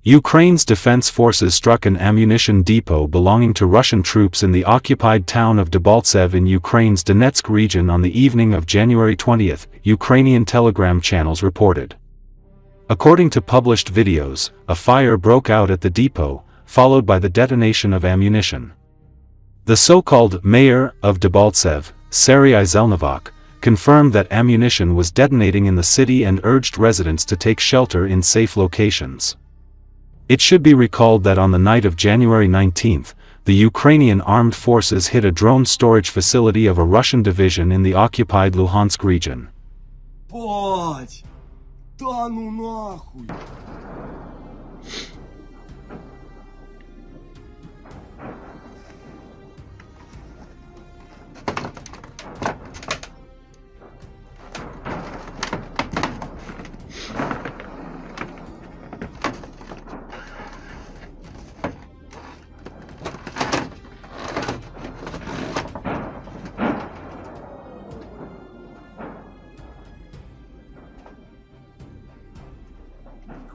Ukraine's defense forces struck an ammunition depot belonging to Russian troops in the occupied town of Debaltsev in Ukraine's Donetsk region on the evening of January 20, Ukrainian Telegram channels reported. According to published videos, a fire broke out at the depot, followed by the detonation of ammunition. The so-called mayor of Debaltsev, Serhiy Zelnivak, confirmed that ammunition was detonating in the city and urged residents to take shelter in safe locations. It should be recalled that on the night of January 19, the Ukrainian armed forces hit a drone storage facility of a Russian division in the occupied Luhansk region. Бать! Да ну нахуй!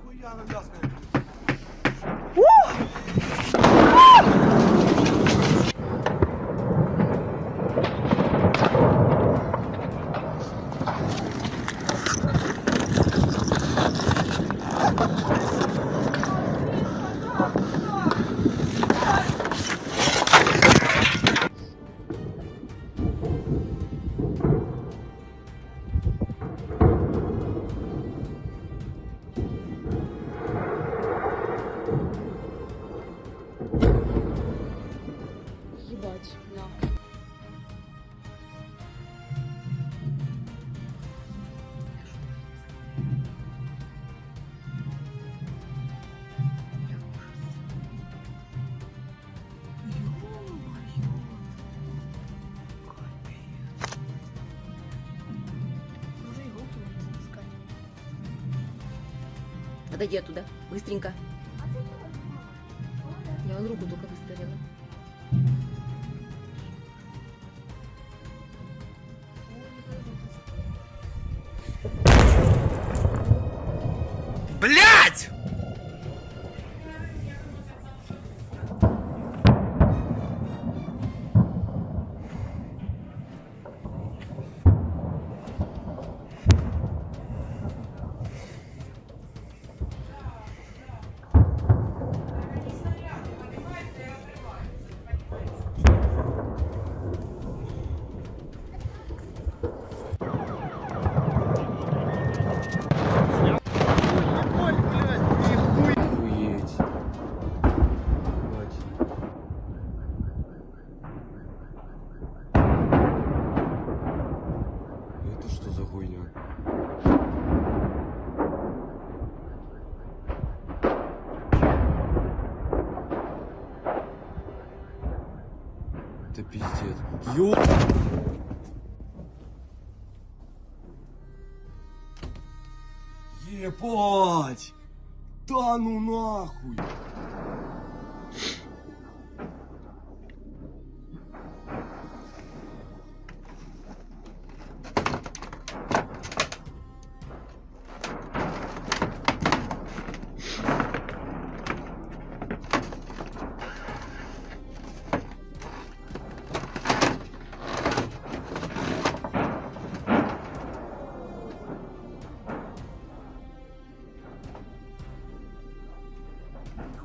Хуя на ляскает. Ебать, на. Уже иголку можно запускать. Отойди оттуда, быстренько. Я вон руку только выставила. Блять! Это что за хуйня? Это пиздец. Ё... Ебать! Да ну нахуй!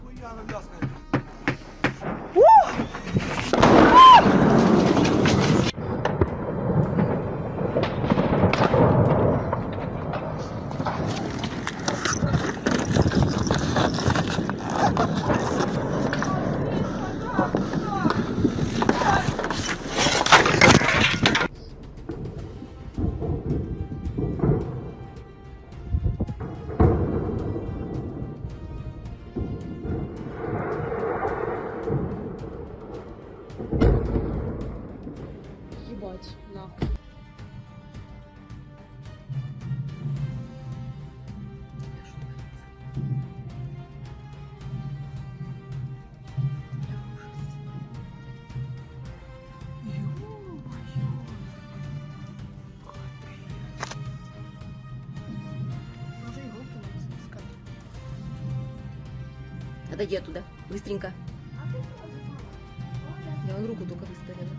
Хуя на ляскает. Отойди оттуда. Быстренько. Я вон руку только выставила.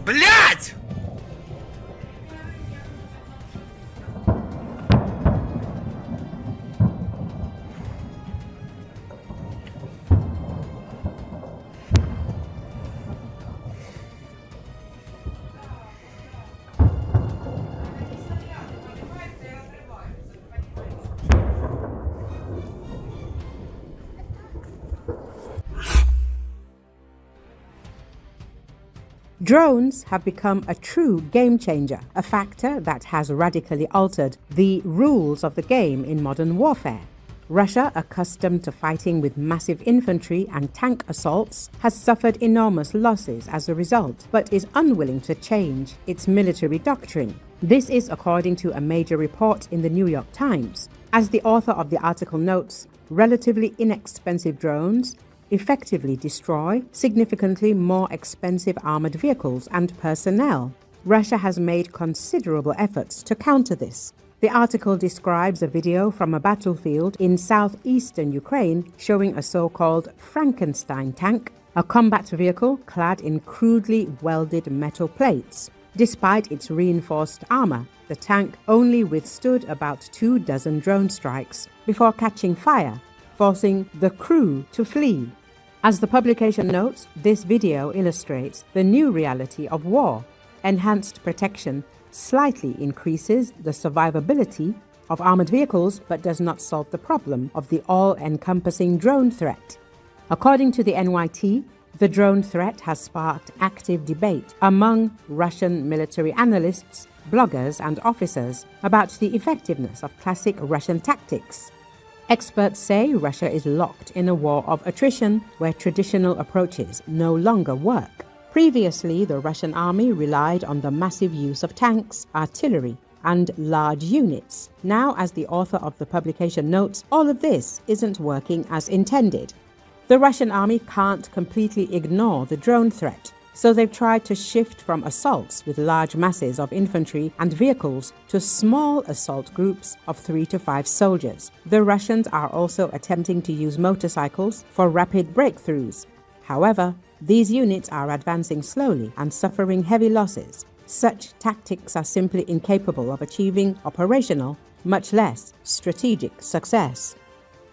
Блять! Drones have become a true game changer, a factor that has radically altered the rules of the game in modern warfare. Russia, accustomed to fighting with massive infantry and tank assaults, has suffered enormous losses as a result, but is unwilling to change its military doctrine. This is according to a major report in the New York Times. As the author of the article notes, relatively inexpensive drones effectively destroy significantly more expensive armored vehicles and personnel. Russia has made considerable efforts to counter this. The article describes a video from a battlefield in southeastern Ukraine showing a so-called Frankenstein tank, a combat vehicle clad in crudely welded metal plates. Despite its reinforced armor, the tank only withstood about 24 drone strikes before catching fire, forcing the crew to flee. As the publication notes, this video illustrates the new reality of war. Enhanced protection slightly increases the survivability of armored vehicles but does not solve the problem of the all-encompassing drone threat. According to the NYT, the drone threat has sparked active debate among Russian military analysts, bloggers, and officers about the effectiveness of classic Russian tactics. Experts say Russia is locked in a war of attrition where traditional approaches no longer work. Previously, the Russian army relied on the massive use of tanks, artillery, and large units. Now, as the author of the publication notes, all of this isn't working as intended. The Russian army can't completely ignore the drone threat, so they've tried to shift from assaults with large masses of infantry and vehicles to small assault groups of 3 to 5 soldiers. The Russians are also attempting to use motorcycles for rapid breakthroughs. However, these units are advancing slowly and suffering heavy losses. Such tactics are simply incapable of achieving operational, much less strategic success.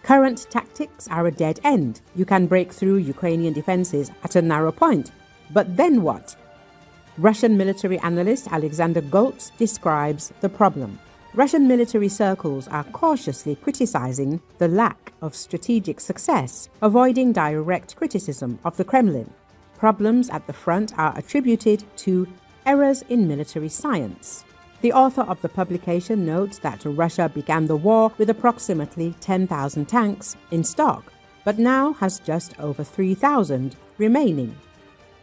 Current tactics are a dead end. You can break through Ukrainian defenses at a narrow point. But then what? Russian military analyst Alexander Goltz describes the problem. Russian military circles are cautiously criticizing the lack of strategic success, avoiding direct criticism of the Kremlin. Problems at the front are attributed to errors in military science. The author of the publication notes that Russia began the war with approximately 10,000 tanks in stock, but now has just over 3,000 remaining.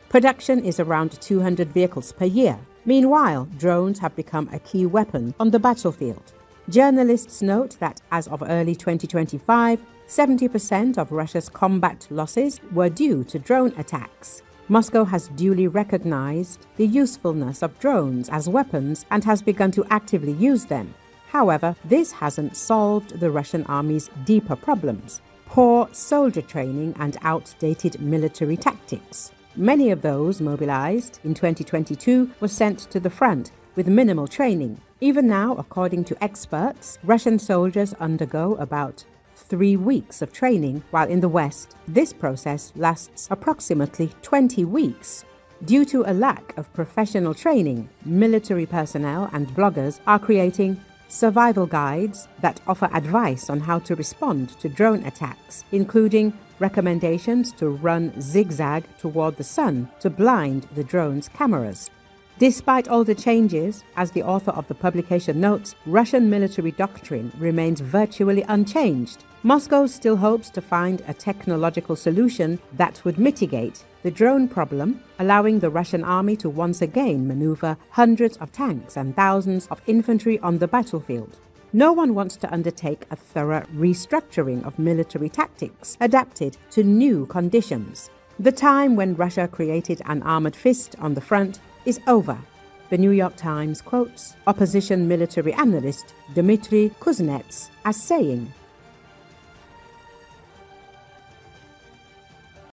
Production is around 200 vehicles per year. Meanwhile, drones have become a key weapon on the battlefield. Journalists note that as of early 2025, 70% of Russia's combat losses were due to drone attacks. Moscow has duly recognized the usefulness of drones as weapons and has begun to actively use them. However, this hasn't solved the Russian army's deeper problems: poor soldier training and outdated military tactics. Many of those mobilized in 2022 were sent to the front with minimal training. Even now, according to experts, Russian soldiers undergo about 3 weeks of training, while in the West, this process lasts approximately 20 weeks. Due to a lack of professional training, military personnel and bloggers are creating survival guides that offer advice on how to respond to drone attacks, including recommendations to run zigzag toward the sun to blind the drone's cameras. Despite all the changes, as the author of the publication notes, Russian military doctrine remains virtually unchanged. Moscow still hopes to find a technological solution that would mitigate the drone problem, allowing the Russian army to once again maneuver hundreds of tanks and thousands of infantry on the battlefield. No one wants to undertake a thorough restructuring of military tactics adapted to new conditions. The time when Russia created an armored fist on the front is over. The New York Times quotes opposition military analyst Dmitry Kuznets as saying,